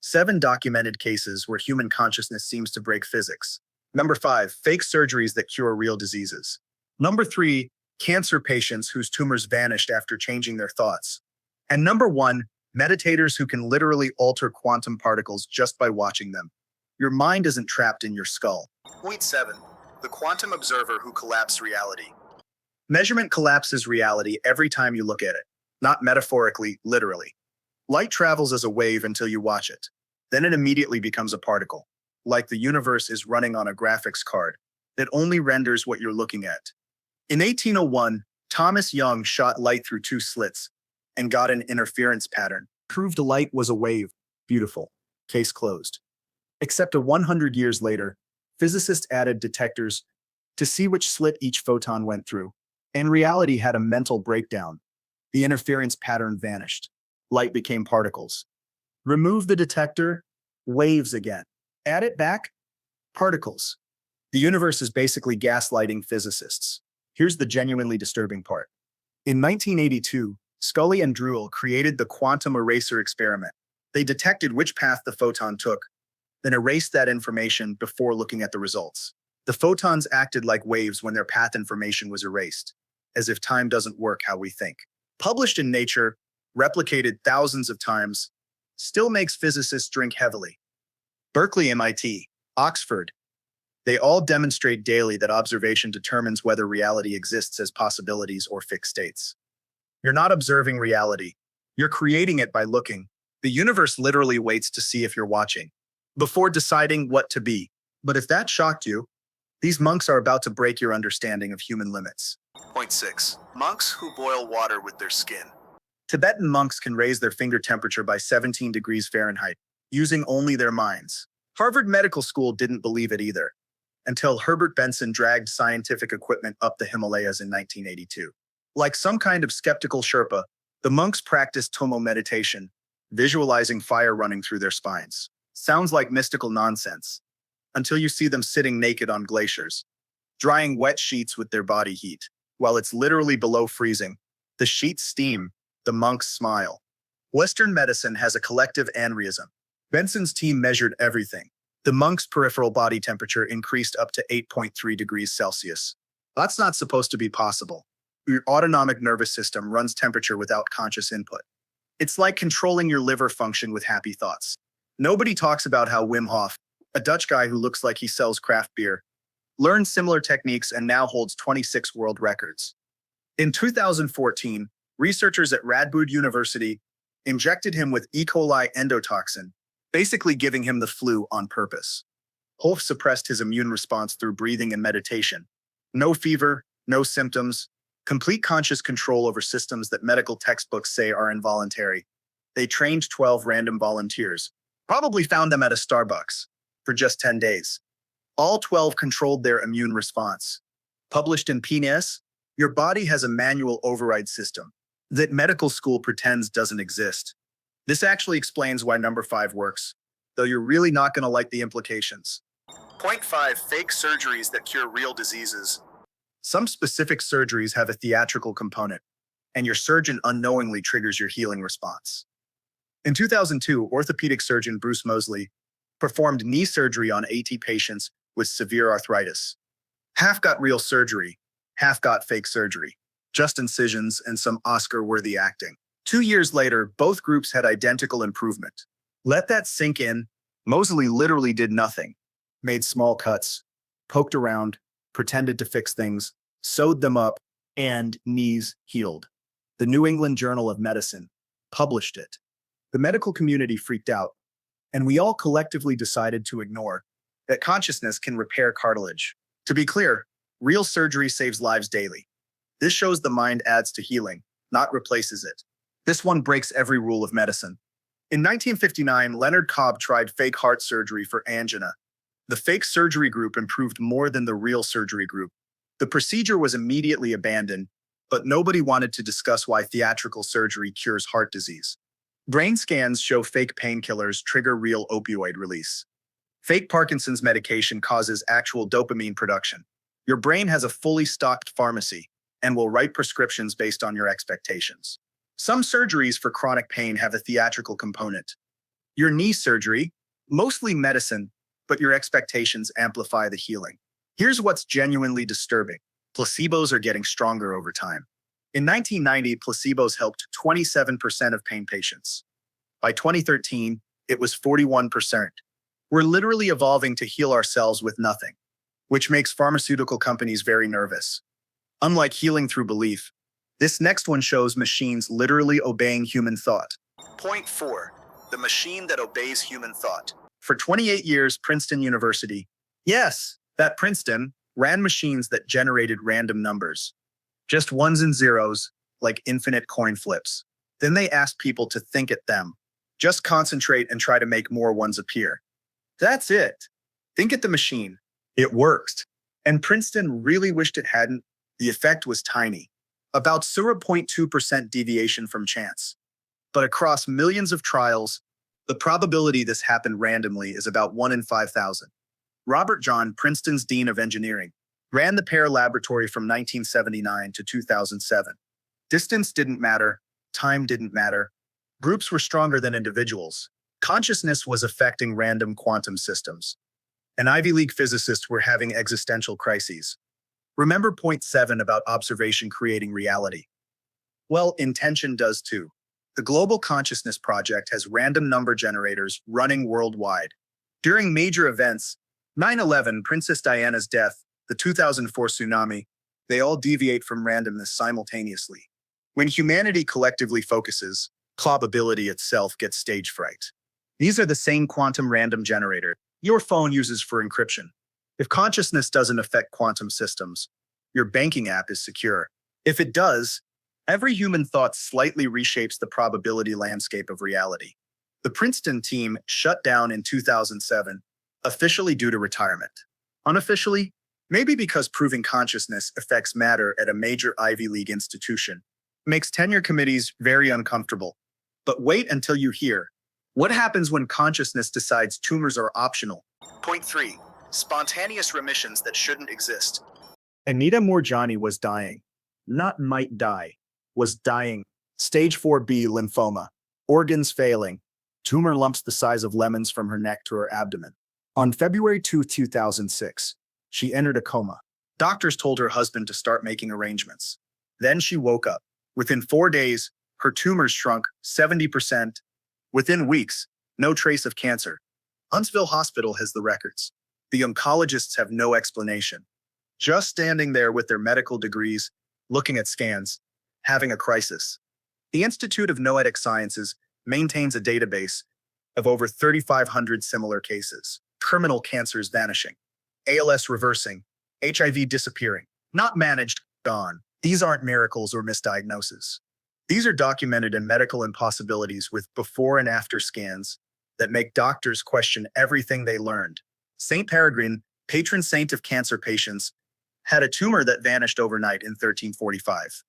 7 documented cases where human consciousness seems to break physics. Number 5, fake surgeries that cure real diseases. Number 3, cancer patients whose tumors vanished after changing their thoughts. And number 1, meditators who can literally alter quantum particles just by watching them. Your mind isn't trapped in your skull. Point 7, the quantum observer who collapsed reality. Measurement collapses reality every time you look at it, not metaphorically, literally. Light travels as a wave until you watch it. Then it immediately becomes a particle, like the universe is running on a graphics card that only renders what you're looking at. In 1801, Thomas Young shot light through 2 slits and got an interference pattern. Proved the light was a wave. Beautiful. Case closed. Except 100 years later, physicists added detectors to see which slit each photon went through, and reality had a mental breakdown. The interference pattern vanished. Light became particles. Remove the detector, waves again. Add it back, particles. The universe is basically gaslighting physicists. Here's the genuinely disturbing part. In 1982, Scully and Druel created the quantum eraser experiment. They detected which path the photon took, then erased that information before looking at the results. The photons acted like waves when their path information was erased, as if time doesn't work how we think. Published in Nature, replicated thousands of times, still makes physicists drink heavily. Berkeley, MIT, Oxford, they all demonstrate daily that observation determines whether reality exists as possibilities or fixed states. You're not observing reality. You're creating it by looking. The universe literally waits to see if you're watching, before deciding what to be. But if that shocked you, these monks are about to break your understanding of human limits. Point 6. Monks who boil water with their skin. Tibetan monks can raise their finger temperature by 17 degrees Fahrenheit, using only their minds. Harvard Medical School didn't believe it either, until Herbert Benson dragged scientific equipment up the Himalayas in 1982. Like some kind of skeptical Sherpa, the monks practiced Tummo meditation, visualizing fire running through their spines. Sounds like mystical nonsense, until you see them sitting naked on glaciers, drying wet sheets with their body heat. While it's literally below freezing, the sheets steam, the monks smile. Western medicine has a collective aneurysm. Benson's team measured everything. The monk's peripheral body temperature increased up to 8.3 degrees Celsius. That's not supposed to be possible. Your autonomic nervous system runs temperature without conscious input. It's like controlling your liver function with happy thoughts. Nobody talks about how Wim Hof, a Dutch guy who looks like he sells craft beer, learned similar techniques and now holds 26 world records. In 2014, researchers at Radboud University injected him with E. coli endotoxin, basically giving him the flu on purpose. Hof suppressed his immune response through breathing and meditation. No fever, no symptoms, complete conscious control over systems that medical textbooks say are involuntary. They trained 12 random volunteers, probably found them at a Starbucks, for just 10 days. All 12 controlled their immune response. Published in PNAS, your body has a manual override system that medical school pretends doesn't exist. This actually explains why number 5 works, though you're really not going to like the implications. Point 5, fake surgeries that cure real diseases. Some specific surgeries have a theatrical component, and your surgeon unknowingly triggers your healing response. In 2002, orthopedic surgeon Bruce Moseley performed knee surgery on 80 patients with severe arthritis. Half got real surgery, half got fake surgery, just incisions and some Oscar-worthy acting. 2 years later, both groups had identical improvement. Let that sink in. Moseley literally did nothing. Made small cuts, poked around, pretended to fix things, sewed them up, and knees healed. The New England Journal of Medicine published it. The medical community freaked out, and we all collectively decided to ignore that consciousness can repair cartilage. To be clear, real surgery saves lives daily. This shows the mind adds to healing, not replaces it. This one breaks every rule of medicine. In 1959, Leonard Cobb tried fake heart surgery for angina. The fake surgery group improved more than the real surgery group. The procedure was immediately abandoned, but nobody wanted to discuss why theatrical surgery cures heart disease. Brain scans show fake painkillers trigger real opioid release. Fake Parkinson's medication causes actual dopamine production. Your brain has a fully stocked pharmacy and will write prescriptions based on your expectations. Some surgeries for chronic pain have a theatrical component. Your knee surgery, mostly medicine, but your expectations amplify the healing. Here's what's genuinely disturbing. Placebos are getting stronger over time. In 1990, placebos helped 27% of pain patients. By 2013, it was 41%. We're literally evolving to heal ourselves with nothing, which makes pharmaceutical companies very nervous. Unlike healing through belief, this next one shows machines literally obeying human thought. Point 4. The machine that obeys human thought. For 28 years, Princeton University, yes, that Princeton, ran machines that generated random numbers. Just ones and zeros, like infinite coin flips. Then they asked people to think at them. Just concentrate and try to make more ones appear. That's it. Think at the machine. It worked. And Princeton really wished it hadn't. The effect was tiny. About 0.2% deviation from chance. But across millions of trials, the probability this happened randomly is about 1 in 5,000. Robert John, Princeton's Dean of Engineering, ran the PEAR laboratory from 1979 to 2007. Distance didn't matter. Time didn't matter. Groups were stronger than individuals. Consciousness was affecting random quantum systems. And Ivy League physicists were having existential crises. Remember point 7 about observation creating reality? Well, intention does too. The Global Consciousness Project has random number generators running worldwide. During major events, 9/11, Princess Diana's death, the 2004 tsunami, they all deviate from randomness simultaneously. When humanity collectively focuses, probability itself gets stage fright. These are the same quantum random generator your phone uses for encryption. If consciousness doesn't affect quantum systems, your banking app is secure. If it does, every human thought slightly reshapes the probability landscape of reality. The Princeton team shut down in 2007, officially due to retirement. Unofficially, maybe because proving consciousness affects matter at a major Ivy League institution makes tenure committees very uncomfortable. But wait until you hear. What happens when consciousness decides tumors are optional? Point 3. Spontaneous remissions that shouldn't exist. Anita Moorjani was dying. Not might die. Was dying. Stage 4B lymphoma. Organs failing. Tumor lumps the size of lemons from her neck to her abdomen. On February 2, 2006, she entered a coma. Doctors told her husband to start making arrangements. Then she woke up. Within 4 days, her tumors shrunk 70%. Within weeks, no trace of cancer. Huntsville Hospital has the records. The oncologists have no explanation. Just standing there with their medical degrees, looking at scans, having a crisis. The Institute of Noetic Sciences maintains a database of over 3,500 similar cases. Terminal cancers vanishing. ALS reversing. HIV disappearing. Not managed, gone. These aren't miracles or misdiagnoses. These are documented in medical impossibilities with before and after scans that make doctors question everything they learned. Saint Peregrine, patron saint of cancer patients, had a tumor that vanished overnight in 1345.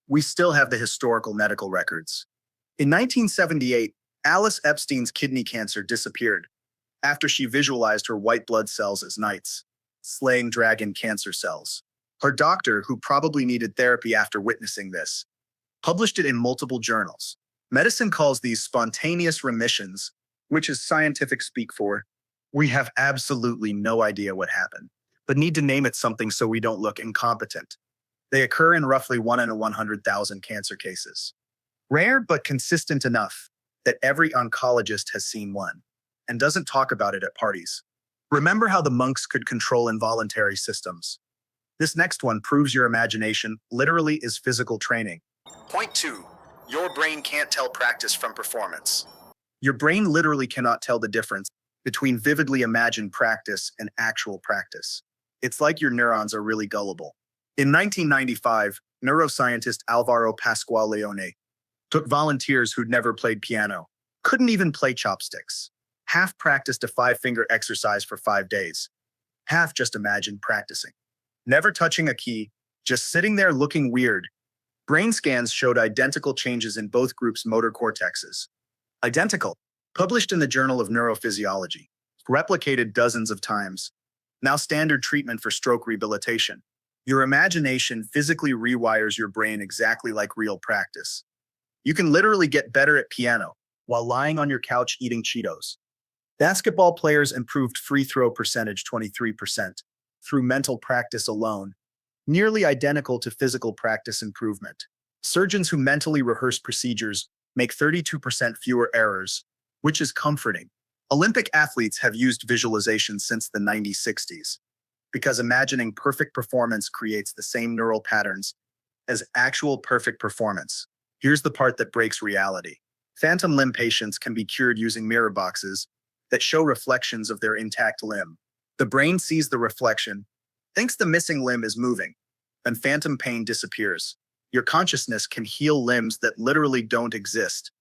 We still have the historical medical records. In 1978, Alice Epstein's kidney cancer disappeared after she visualized her white blood cells as knights, slaying dragon cancer cells. Her doctor, who probably needed therapy after witnessing this, published it in multiple journals. Medicine calls these spontaneous remissions, which is scientific speak for, we have absolutely no idea what happened, but need to name it something so we don't look incompetent. They occur in roughly 1 in 100,000 cancer cases. Rare but consistent enough that every oncologist has seen one and doesn't talk about it at parties. Remember how the monks could control involuntary systems? This next one proves your imagination literally is physical training. Point 2. Your brain can't tell practice from performance. Your brain literally cannot tell the difference between vividly imagined practice and actual practice. It's like your neurons are really gullible. In 1995, neuroscientist Alvaro Pascual-Leone took volunteers who'd never played piano, couldn't even play chopsticks. Half practiced a 5-finger exercise for 5 days. Half just imagined practicing. Never touching a key, just sitting there looking weird. Brain scans showed identical changes in both groups' motor cortexes. Identical. Published in the Journal of Neurophysiology. Replicated dozens of times. Now standard treatment for stroke rehabilitation. Your imagination physically rewires your brain exactly like real practice. You can literally get better at piano while lying on your couch eating Cheetos. Basketball players improved free throw percentage 23% through mental practice alone, nearly identical to physical practice improvement. Surgeons who mentally rehearse procedures make 32% fewer errors, which is comforting. Olympic athletes have used visualization since the 1960s because imagining perfect performance creates the same neural patterns as actual perfect performance. Here's the part that breaks reality. Phantom limb patients can be cured using mirror boxes that show reflections of their intact limb. The brain sees the reflection, thinks the missing limb is moving, and phantom pain disappears. Your consciousness can heal limbs that literally don't exist.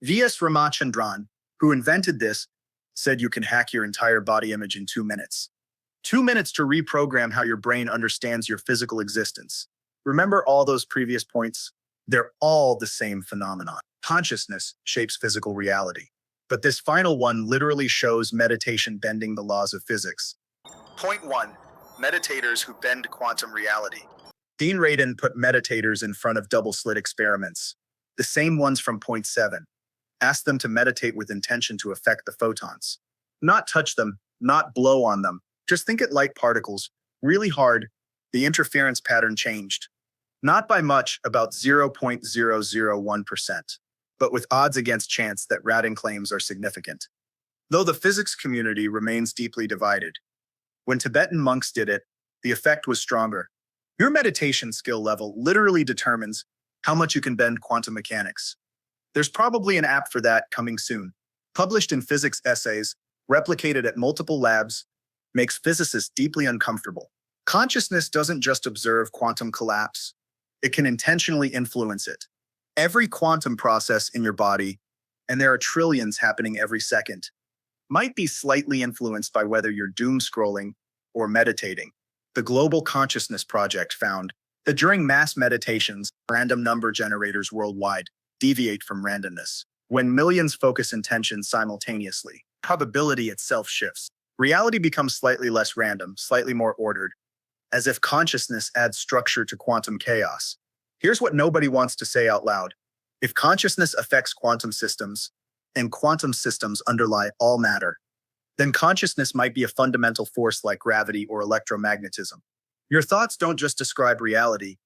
V.S. Ramachandran, who invented this, said you can hack your entire body image in 2 minutes. 2 minutes to reprogram how your brain understands your physical existence. Remember all those previous points? They're all the same phenomenon. Consciousness shapes physical reality. But this final one literally shows meditation bending the laws of physics. Point 1. Meditators who bend quantum reality. Dean Radin put meditators in front of double-slit experiments, the same ones from point 7. Asked them to meditate with intention to affect the photons. Not touch them, not blow on them. Just think it light particles, really hard. The interference pattern changed. Not by much, about 0.001%, but with odds against chance that Radin claims are significant. Though the physics community remains deeply divided. When Tibetan monks did it, the effect was stronger. Your meditation skill level literally determines how much you can bend quantum mechanics. There's probably an app for that coming soon. Published in physics essays, replicated at multiple labs, makes physicists deeply uncomfortable. Consciousness doesn't just observe quantum collapse. It can intentionally influence it. Every quantum process in your body, and there are trillions happening every second, might be slightly influenced by whether you're doom scrolling or meditating. The Global Consciousness Project found that during mass meditations, random number generators worldwide deviate from randomness. When millions focus intention simultaneously, probability itself shifts. Reality becomes slightly less random, slightly more ordered, as if consciousness adds structure to quantum chaos. Here's what nobody wants to say out loud. If consciousness affects quantum systems, and quantum systems underlie all matter, then consciousness might be a fundamental force like gravity or electromagnetism. Your thoughts don't just describe reality,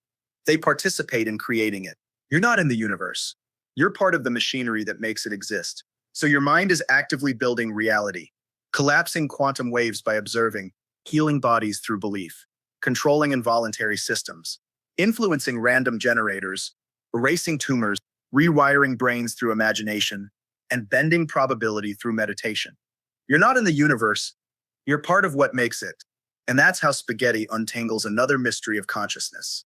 they participate in creating it. You're not in the universe. You're part of the machinery that makes it exist. So your mind is actively building reality, collapsing quantum waves by observing, healing bodies through belief, controlling involuntary systems, influencing random generators, erasing tumors, rewiring brains through imagination, and bending probability through meditation. You're not in the universe, you're part of what makes it. And that's how spaghetti untangles another mystery of consciousness.